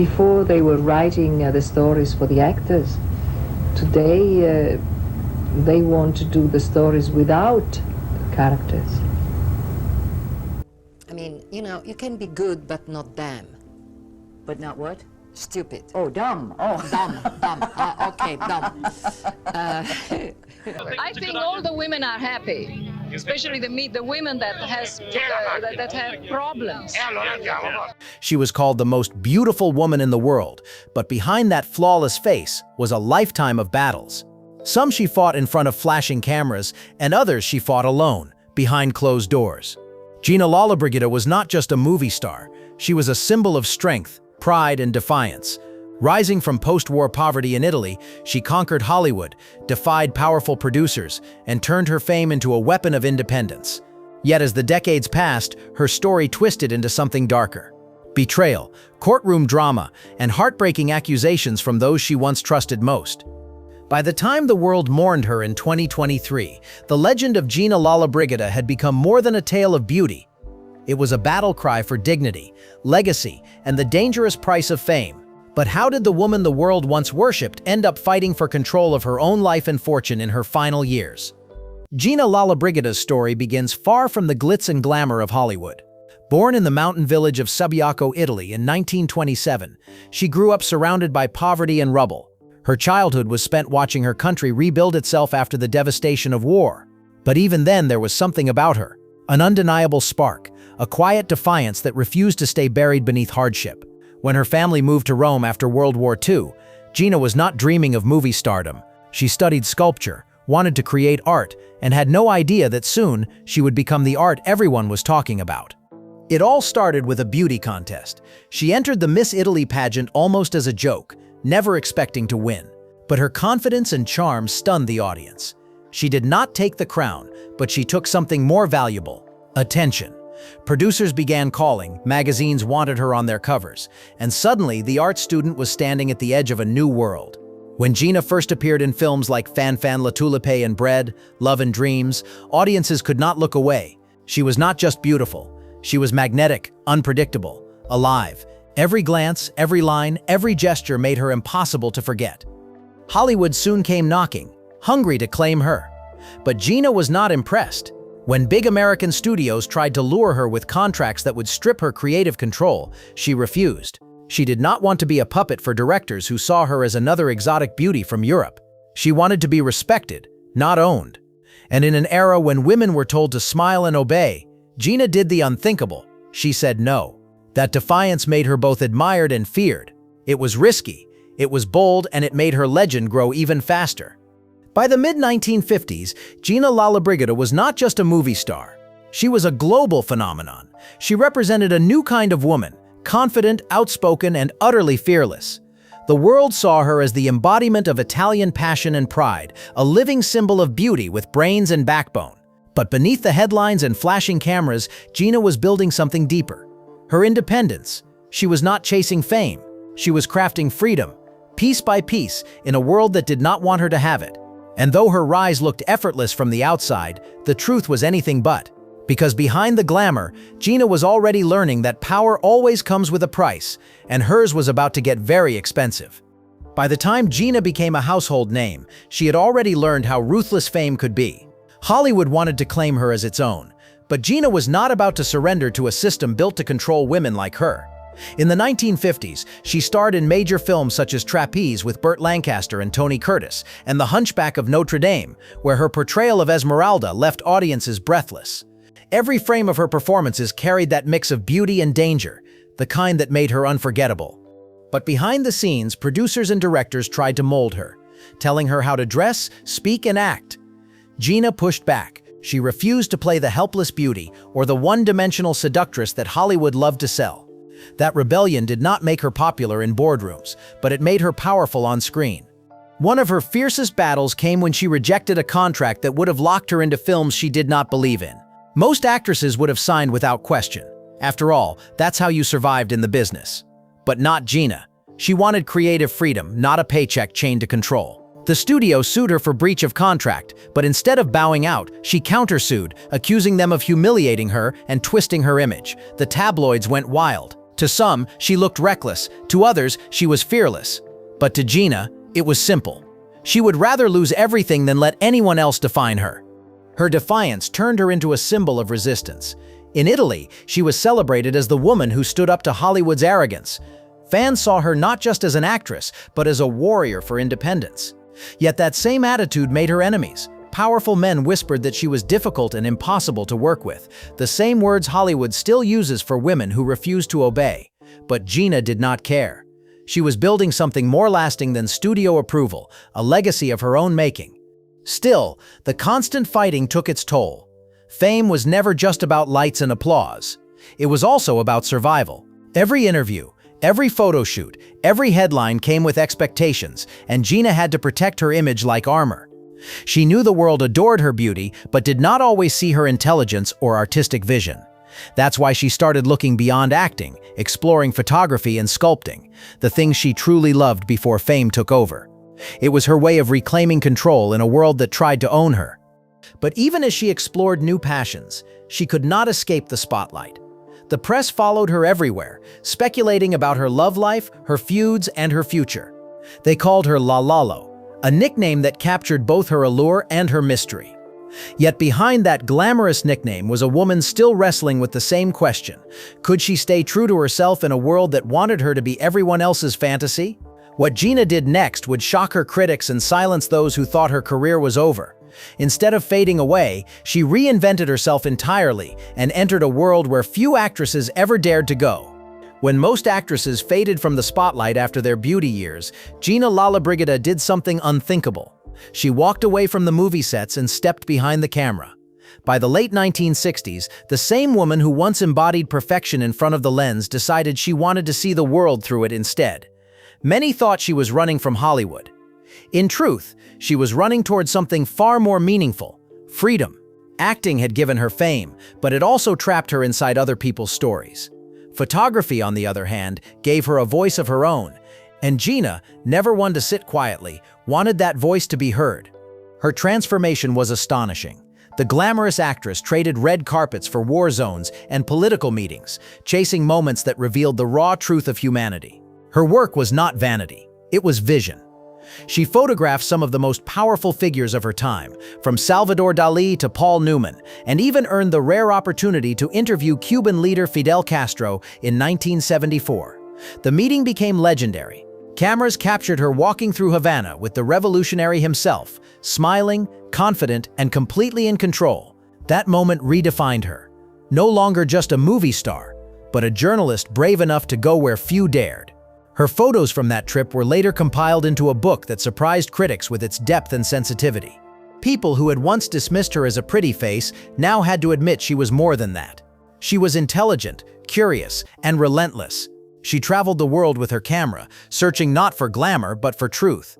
Before they were writing the stories for the actors. Today they want to do the stories without characters. I mean, you know, you can be good but not damn. But not what? Stupid. Oh, dumb. Oh, Dumb. Okay, dumb. I think all the women are happy, especially the women that have problems. She was called the most beautiful woman in the world, but behind that flawless face was a lifetime of battles. Some she fought in front of flashing cameras, and others she fought alone, behind closed doors. Gina Lollobrigida was not just a movie star, she was a symbol of strength, pride, and defiance. Rising from post-war poverty in Italy, she conquered Hollywood, defied powerful producers, and turned her fame into a weapon of independence. Yet as the decades passed, her story twisted into something darker. Betrayal, courtroom drama, and heartbreaking accusations from those she once trusted most. By the time the world mourned her in 2023, the legend of Gina Lollobrigida had become more than a tale of beauty. It was a battle cry for dignity, legacy, and the dangerous price of fame. But how did the woman the world once worshipped end up fighting for control of her own life and fortune in her final years? Gina Lollobrigida's story begins far from the glitz and glamour of Hollywood. Born in the mountain village of Subiaco, Italy in 1927, she grew up surrounded by poverty and rubble. Her childhood was spent watching her country rebuild itself after the devastation of war. But even then there was something about her, an undeniable spark, a quiet defiance that refused to stay buried beneath hardship. When her family moved to Rome after World War II, Gina was not dreaming of movie stardom. She studied sculpture, wanted to create art, and had no idea that soon she would become the art everyone was talking about. It all started with a beauty contest. She entered the Miss Italy pageant almost as a joke, never expecting to win. But her confidence and charm stunned the audience. She did not take the crown, but she took something more valuable: attention. Producers began calling, magazines wanted her on their covers, and suddenly the art student was standing at the edge of a new world. When Gina first appeared in films like Fan Fan La Tulipe and Bread, Love and Dreams, audiences could not look away. She was not just beautiful, she was magnetic, unpredictable, alive. Every glance, every line, every gesture made her impossible to forget. Hollywood soon came knocking, hungry to claim her. But Gina was not impressed. When big American studios tried to lure her with contracts that would strip her creative control, she refused. She did not want to be a puppet for directors who saw her as another exotic beauty from Europe. She wanted to be respected, not owned. And in an era when women were told to smile and obey, Gina did the unthinkable. She said no. That defiance made her both admired and feared. It was risky, it was bold, and it made her legend grow even faster. By the mid-1950s, Gina Lollobrigida was not just a movie star. She was a global phenomenon. She represented a new kind of woman, confident, outspoken, and utterly fearless. The world saw her as the embodiment of Italian passion and pride, a living symbol of beauty with brains and backbone. But beneath the headlines and flashing cameras, Gina was building something deeper. Her independence. She was not chasing fame. She was crafting freedom, piece by piece, in a world that did not want her to have it. And though her rise looked effortless from the outside, the truth was anything but. Because behind the glamour, Gina was already learning that power always comes with a price, and hers was about to get very expensive. By the time Gina became a household name, she had already learned how ruthless fame could be. Hollywood wanted to claim her as its own, but Gina was not about to surrender to a system built to control women like her. In the 1950s, she starred in major films such as Trapeze with Burt Lancaster and Tony Curtis, and The Hunchback of Notre Dame, where her portrayal of Esmeralda left audiences breathless. Every frame of her performances carried that mix of beauty and danger, the kind that made her unforgettable. But behind the scenes, producers and directors tried to mold her, telling her how to dress, speak, and act. Gina pushed back. She refused to play the helpless beauty or the one-dimensional seductress that Hollywood loved to sell. That rebellion did not make her popular in boardrooms, but it made her powerful on screen. One of her fiercest battles came when she rejected a contract that would have locked her into films she did not believe in. Most actresses would have signed without question. After all, that's how you survived in the business. But not Gina. She wanted creative freedom, not a paycheck chained to control. The studio sued her for breach of contract, but instead of bowing out, she countersued, accusing them of humiliating her and twisting her image. The tabloids went wild. To some, she looked reckless. To others, she was fearless. But to Gina, it was simple. She would rather lose everything than let anyone else define her. Her defiance turned her into a symbol of resistance. In Italy, she was celebrated as the woman who stood up to Hollywood's arrogance. Fans saw her not just as an actress, but as a warrior for independence. Yet that same attitude made her enemies. Powerful men whispered that she was difficult and impossible to work with, the same words Hollywood still uses for women who refuse to obey. But Gina did not care. She was building something more lasting than studio approval, a legacy of her own making. Still, the constant fighting took its toll. Fame was never just about lights and applause. It was also about survival. Every interview, every photo shoot, every headline came with expectations, and Gina had to protect her image like armor. She knew the world adored her beauty, but did not always see her intelligence or artistic vision. That's why she started looking beyond acting, exploring photography and sculpting, the things she truly loved before fame took over. It was her way of reclaiming control in a world that tried to own her. But even as she explored new passions, she could not escape the spotlight. The press followed her everywhere, speculating about her love life, her feuds, and her future. They called her La Lalo, a nickname that captured both her allure and her mystery. Yet behind that glamorous nickname was a woman still wrestling with the same question. Could she stay true to herself in a world that wanted her to be everyone else's fantasy? What Gina did next would shock her critics and silence those who thought her career was over. Instead of fading away, she reinvented herself entirely and entered a world where few actresses ever dared to go. When most actresses faded from the spotlight after their beauty years, Gina Lollobrigida did something unthinkable. She walked away from the movie sets and stepped behind the camera. By the late 1960s, the same woman who once embodied perfection in front of the lens decided she wanted to see the world through it instead. Many thought she was running from Hollywood. In truth, she was running towards something far more meaningful: freedom. Acting had given her fame, but it also trapped her inside other people's stories. Photography, on the other hand, gave her a voice of her own, and Gina, never one to sit quietly, wanted that voice to be heard. Her transformation was astonishing. The glamorous actress traded red carpets for war zones and political meetings, chasing moments that revealed the raw truth of humanity. Her work was not vanity, it was vision. She photographed some of the most powerful figures of her time, from Salvador Dali to Paul Newman, and even earned the rare opportunity to interview Cuban leader Fidel Castro in 1974. The meeting became legendary. Cameras captured her walking through Havana with the revolutionary himself, smiling, confident, and completely in control. That moment redefined her. No longer just a movie star, but a journalist brave enough to go where few dared. Her photos from that trip were later compiled into a book that surprised critics with its depth and sensitivity. People who had once dismissed her as a pretty face now had to admit she was more than that. She was intelligent, curious, and relentless. She traveled the world with her camera, searching not for glamour but for truth.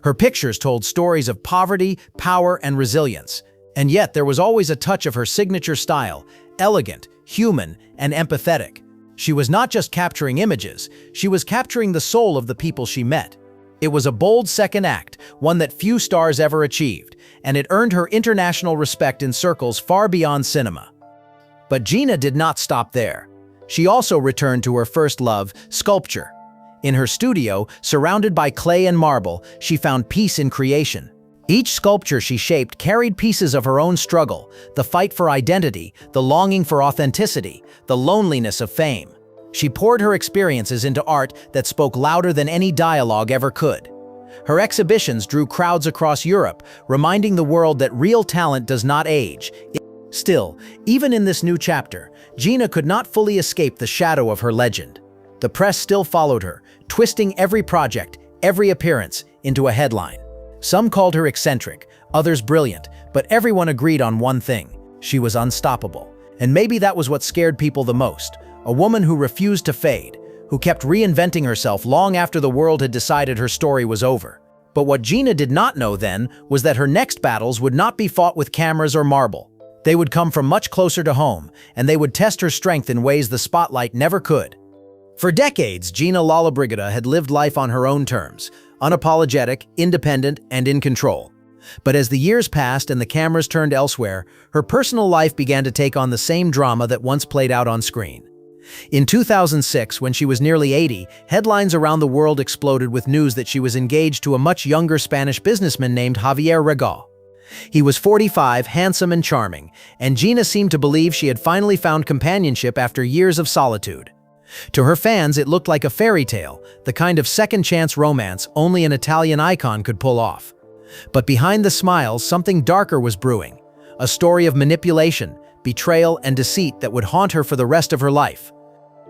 Her pictures told stories of poverty, power, and resilience. And yet there was always a touch of her signature style: elegant, human, and empathetic. She was not just capturing images, she was capturing the soul of the people she met. It was a bold second act, one that few stars ever achieved, and it earned her international respect in circles far beyond cinema. But Gina did not stop there. She also returned to her first love, sculpture. In her studio, surrounded by clay and marble, she found peace in creation. Each sculpture she shaped carried pieces of her own struggle: the fight for identity, the longing for authenticity, the loneliness of fame. She poured her experiences into art that spoke louder than any dialogue ever could. Her exhibitions drew crowds across Europe, reminding the world that real talent does not age. Still, even in this new chapter, Gina could not fully escape the shadow of her legend. The press still followed her, twisting every project, every appearance, into a headline. Some called her eccentric, others brilliant, but everyone agreed on one thing: she was unstoppable. And maybe that was what scared people the most: a woman who refused to fade, who kept reinventing herself long after the world had decided her story was over. But what Gina did not know then was that her next battles would not be fought with cameras or marble. They would come from much closer to home, and they would test her strength in ways the spotlight never could. For decades, Gina Lollobrigida had lived life on her own terms, unapologetic, independent, and in control. But as the years passed and the cameras turned elsewhere, her personal life began to take on the same drama that once played out on screen. In 2006, when she was nearly 80, headlines around the world exploded with news that she was engaged to a much younger Spanish businessman named Javier Regal. He was 45, handsome and charming, and Gina seemed to believe she had finally found companionship after years of solitude. To her fans, it looked like a fairy tale, the kind of second-chance romance only an Italian icon could pull off. But behind the smiles, something darker was brewing, a story of manipulation, betrayal, and deceit that would haunt her for the rest of her life.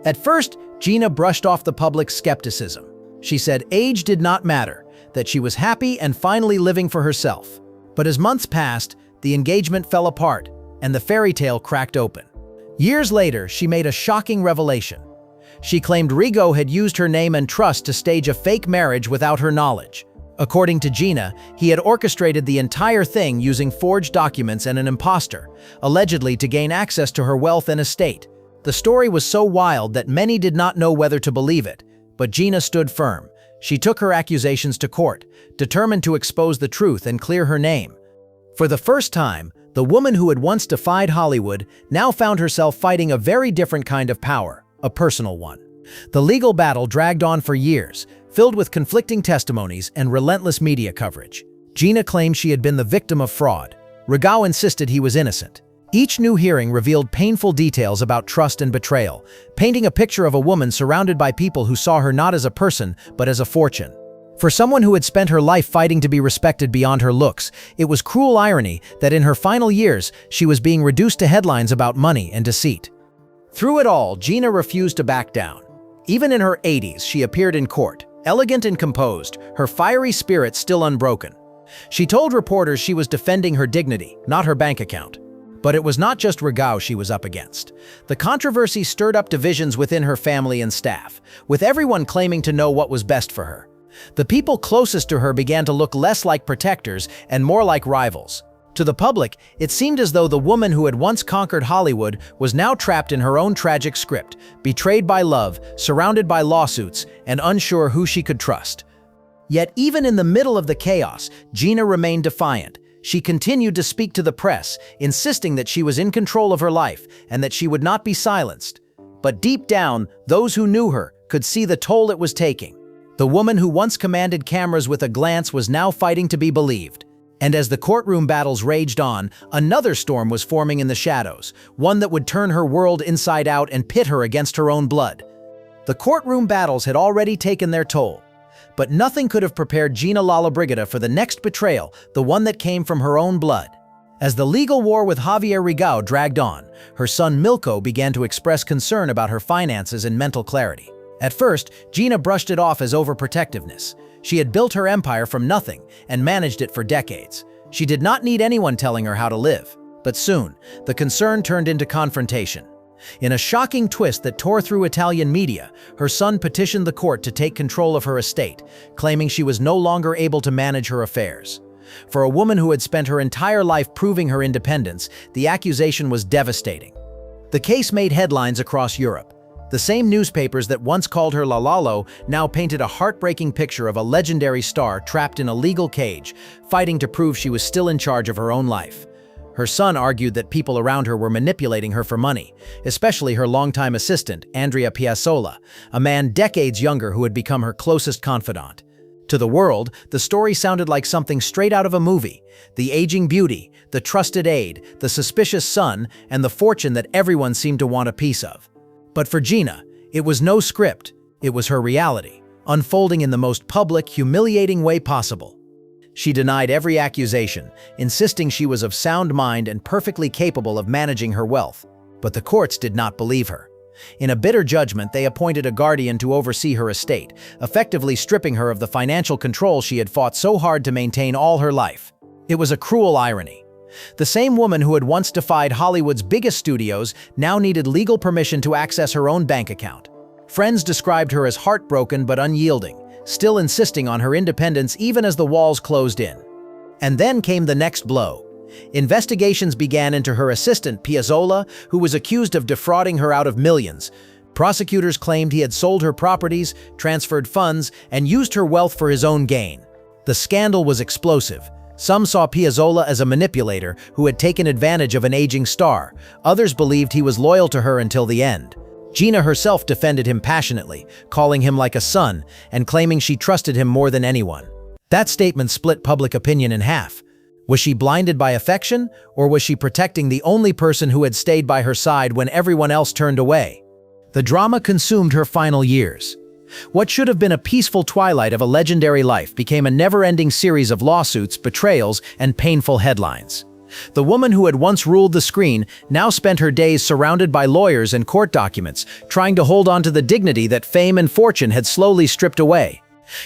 At first, Gina brushed off the public's skepticism. She said age did not matter, that she was happy and finally living for herself. But as months passed, the engagement fell apart, and the fairy tale cracked open. Years later, she made a shocking revelation. She claimed Rigo had used her name and trust to stage a fake marriage without her knowledge. According to Gina, he had orchestrated the entire thing using forged documents and an imposter, allegedly to gain access to her wealth and estate. The story was so wild that many did not know whether to believe it, but Gina stood firm. She took her accusations to court, determined to expose the truth and clear her name. For the first time, the woman who had once defied Hollywood now found herself fighting a very different kind of power, a personal one. The legal battle dragged on for years, filled with conflicting testimonies and relentless media coverage. Gina claimed she had been the victim of fraud. Regal insisted he was innocent. Each new hearing revealed painful details about trust and betrayal, painting a picture of a woman surrounded by people who saw her not as a person, but as a fortune. For someone who had spent her life fighting to be respected beyond her looks, it was cruel irony that in her final years, she was being reduced to headlines about money and deceit. Through it all, Gina refused to back down. Even in her 80s, she appeared in court, elegant and composed, her fiery spirit still unbroken. She told reporters she was defending her dignity, not her bank account. But it was not just Regal she was up against. The controversy stirred up divisions within her family and staff, with everyone claiming to know what was best for her. The people closest to her began to look less like protectors and more like rivals. To the public, it seemed as though the woman who had once conquered Hollywood was now trapped in her own tragic script, betrayed by love, surrounded by lawsuits, and unsure who she could trust. Yet even in the middle of the chaos, Gina remained defiant. She continued to speak to the press, insisting that she was in control of her life and that she would not be silenced. But deep down, those who knew her could see the toll it was taking. The woman who once commanded cameras with a glance was now fighting to be believed. And as the courtroom battles raged on, another storm was forming in the shadows, one that would turn her world inside out and pit her against her own blood. The courtroom battles had already taken their toll. But nothing could have prepared Gina Lollobrigida for the next betrayal, the one that came from her own blood. As the legal war with Javier Regal dragged on, her son Milko began to express concern about her finances and mental clarity. At first, Gina brushed it off as overprotectiveness. She had built her empire from nothing and managed it for decades. She did not need anyone telling her how to live. But soon, the concern turned into confrontation. In a shocking twist that tore through Italian media, her son petitioned the court to take control of her estate, claiming she was no longer able to manage her affairs. For a woman who had spent her entire life proving her independence, the accusation was devastating. The case made headlines across Europe. The same newspapers that once called her La Lollo now painted a heartbreaking picture of a legendary star trapped in a legal cage, fighting to prove she was still in charge of her own life. Her son argued that people around her were manipulating her for money, especially her longtime assistant, Andrea Piazzolla, a man decades younger who had become her closest confidant. To the world, the story sounded like something straight out of a movie: the aging beauty, the trusted aide, the suspicious son, and the fortune that everyone seemed to want a piece of. But for Gina, it was no script, it was her reality, unfolding in the most public, humiliating way possible. She denied every accusation, insisting she was of sound mind and perfectly capable of managing her wealth. But the courts did not believe her. In a bitter judgment, they appointed a guardian to oversee her estate, effectively stripping her of the financial control she had fought so hard to maintain all her life. It was a cruel irony. The same woman who had once defied Hollywood's biggest studios now needed legal permission to access her own bank account. Friends described her as heartbroken but unyielding, still insisting on her independence even as the walls closed in. And then came the next blow. Investigations began into her assistant, Piazzolla, who was accused of defrauding her out of millions. Prosecutors claimed he had sold her properties, transferred funds, and used her wealth for his own gain. The scandal was explosive. Some saw Piazzolla as a manipulator who had taken advantage of an aging star. Others believed he was loyal to her until the end. Gina herself defended him passionately, calling him like a son and claiming she trusted him more than anyone. That statement split public opinion in half. Was she blinded by affection, or was she protecting the only person who had stayed by her side when everyone else turned away? The drama consumed her final years. What should have been a peaceful twilight of a legendary life became a never-ending series of lawsuits, betrayals, and painful headlines. The woman who had once ruled the screen now spent her days surrounded by lawyers and court documents, trying to hold on to the dignity that fame and fortune had slowly stripped away.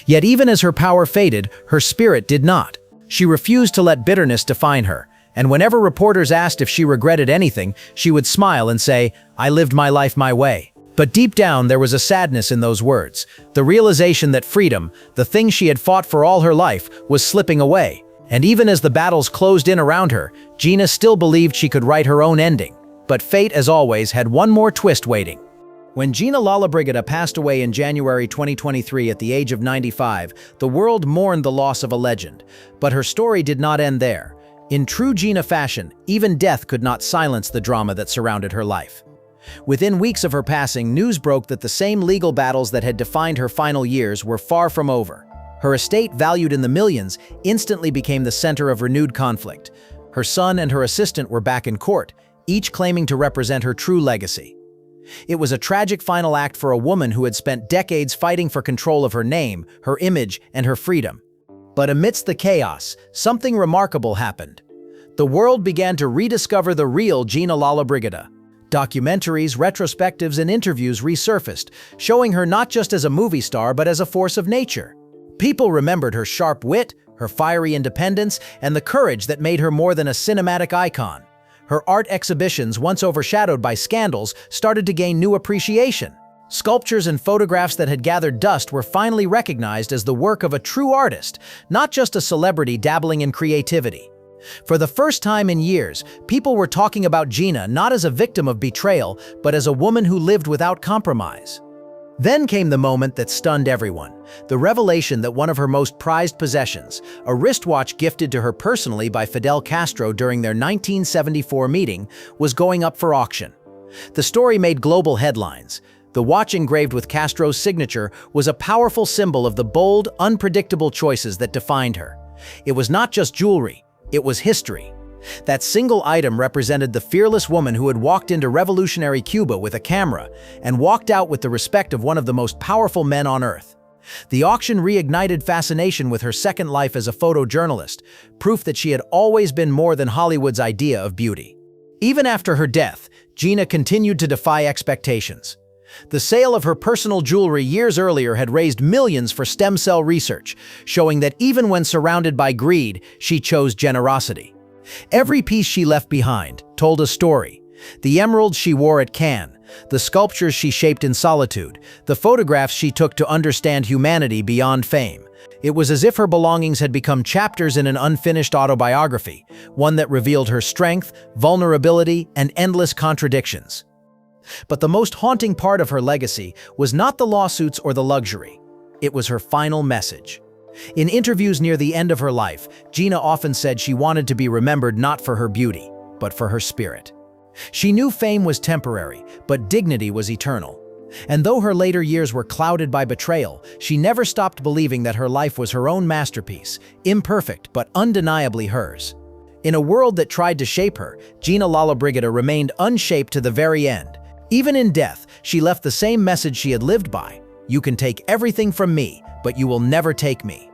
Yet even as her power faded, her spirit did not. She refused to let bitterness define her, and whenever reporters asked if she regretted anything, she would smile and say, "I lived my life my way." But deep down, there was a sadness in those words, the realization that freedom, the thing she had fought for all her life, was slipping away. And even as the battles closed in around her, Gina still believed she could write her own ending. But fate, as always, had one more twist waiting. When Gina Lollobrigida passed away in January 2023 at the age of 95, the world mourned the loss of a legend. But her story did not end there. In true Gina fashion, even death could not silence the drama that surrounded her life. Within weeks of her passing, news broke that the same legal battles that had defined her final years were far from over. Her estate, valued in the millions, instantly became the center of renewed conflict. Her son and her assistant were back in court, each claiming to represent her true legacy. It was a tragic final act for a woman who had spent decades fighting for control of her name, her image, and her freedom. But amidst the chaos, something remarkable happened. The world began to rediscover the real Gina Lollobrigida. Documentaries, retrospectives, and interviews resurfaced, showing her not just as a movie star but as a force of nature. People remembered her sharp wit, her fiery independence, and the courage that made her more than a cinematic icon. Her art exhibitions, once overshadowed by scandals, started to gain new appreciation. Sculptures and photographs that had gathered dust were finally recognized as the work of a true artist, not just a celebrity dabbling in creativity. For the first time in years, people were talking about Gina not as a victim of betrayal, but as a woman who lived without compromise. Then came the moment that stunned everyone, the revelation that one of her most prized possessions, a wristwatch gifted to her personally by Fidel Castro during their 1974 meeting, was going up for auction. The story made global headlines. The watch engraved with Castro's signature was a powerful symbol of the bold, unpredictable choices that defined her. It was not just jewelry. It was history. That single item represented the fearless woman who had walked into revolutionary Cuba with a camera and walked out with the respect of one of the most powerful men on earth. The auction reignited fascination with her second life as a photojournalist, proof that she had always been more than Hollywood's idea of beauty. Even after her death, Gina continued to defy expectations. The sale of her personal jewelry years earlier had raised millions for stem cell research, showing that even when surrounded by greed, she chose generosity. Every piece she left behind told a story. The emeralds she wore at Cannes, the sculptures she shaped in solitude, the photographs she took to understand humanity beyond fame. It was as if her belongings had become chapters in an unfinished autobiography, one that revealed her strength, vulnerability, and endless contradictions. But the most haunting part of her legacy was not the lawsuits or the luxury. It was her final message. In interviews near the end of her life, Gina often said she wanted to be remembered not for her beauty, but for her spirit. She knew fame was temporary, but dignity was eternal. And though her later years were clouded by betrayal, she never stopped believing that her life was her own masterpiece, imperfect but undeniably hers. In a world that tried to shape her, Gina Lollobrigida remained unshaped to the very end. Even in death, she left the same message she had lived by: "You can take everything from me, but you will never take me."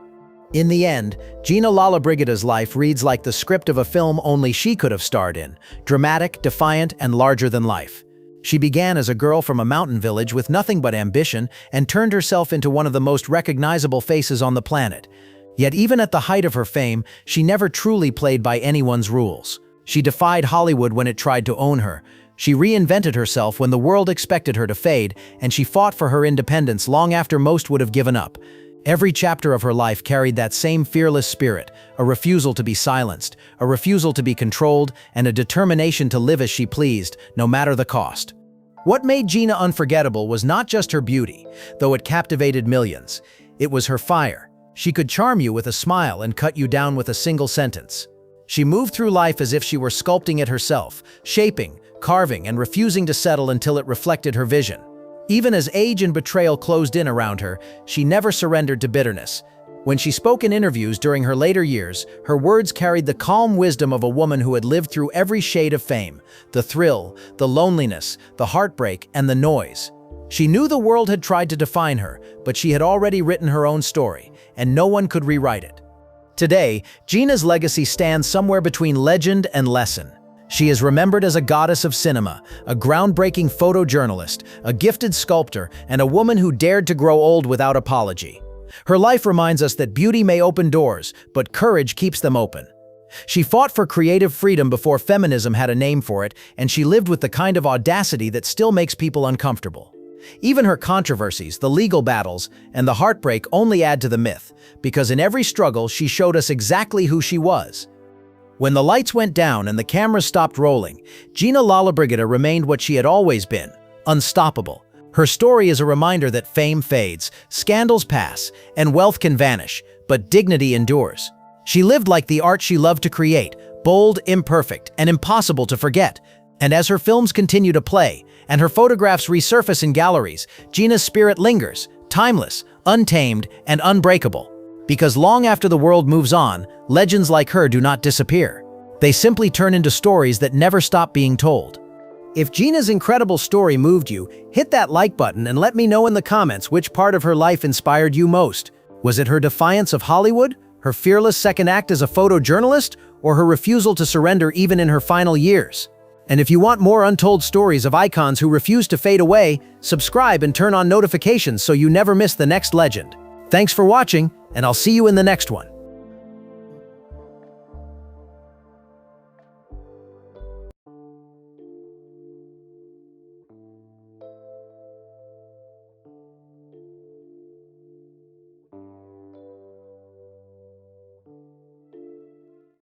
In the end, Gina Lollobrigida's life reads like the script of a film only she could have starred in, dramatic, defiant, and larger than life. She began as a girl from a mountain village with nothing but ambition and turned herself into one of the most recognizable faces on the planet. Yet even at the height of her fame, she never truly played by anyone's rules. She defied Hollywood when it tried to own her. She reinvented herself when the world expected her to fade, and she fought for her independence long after most would have given up. Every chapter of her life carried that same fearless spirit, a refusal to be silenced, a refusal to be controlled, and a determination to live as she pleased, no matter the cost. What made Gina unforgettable was not just her beauty, though it captivated millions. It was her fire. She could charm you with a smile and cut you down with a single sentence. She moved through life as if she were sculpting it herself, shaping, carving and refusing to settle until it reflected her vision. Even as age and betrayal closed in around her, she never surrendered to bitterness. When she spoke in interviews during her later years, her words carried the calm wisdom of a woman who had lived through every shade of fame: the thrill, the loneliness, the heartbreak, and the noise. She knew the world had tried to define her, but she had already written her own story, and no one could rewrite it. Today, Gina's legacy stands somewhere between legend and lesson. She is remembered as a goddess of cinema, a groundbreaking photojournalist, a gifted sculptor, and a woman who dared to grow old without apology. Her life reminds us that beauty may open doors, but courage keeps them open. She fought for creative freedom before feminism had a name for it, and she lived with the kind of audacity that still makes people uncomfortable. Even her controversies, the legal battles, and the heartbreak only add to the myth, because in every struggle she showed us exactly who she was. When the lights went down and the cameras stopped rolling, Gina Lollobrigida remained what she had always been: unstoppable. Her story is a reminder that fame fades, scandals pass, and wealth can vanish, but dignity endures. She lived like the art she loved to create, bold, imperfect, and impossible to forget. And as her films continue to play, and her photographs resurface in galleries, Gina's spirit lingers, timeless, untamed, and unbreakable. Because long after the world moves on, legends like her do not disappear. They simply turn into stories that never stop being told. If Gina's incredible story moved you, hit that like button and let me know in the comments which part of her life inspired you most. Was it her defiance of Hollywood, her fearless second act as a photojournalist, or her refusal to surrender even in her final years? And if you want more untold stories of icons who refuse to fade away, subscribe and turn on notifications so you never miss the next legend. Thanks for watching, and I'll see you in the next one.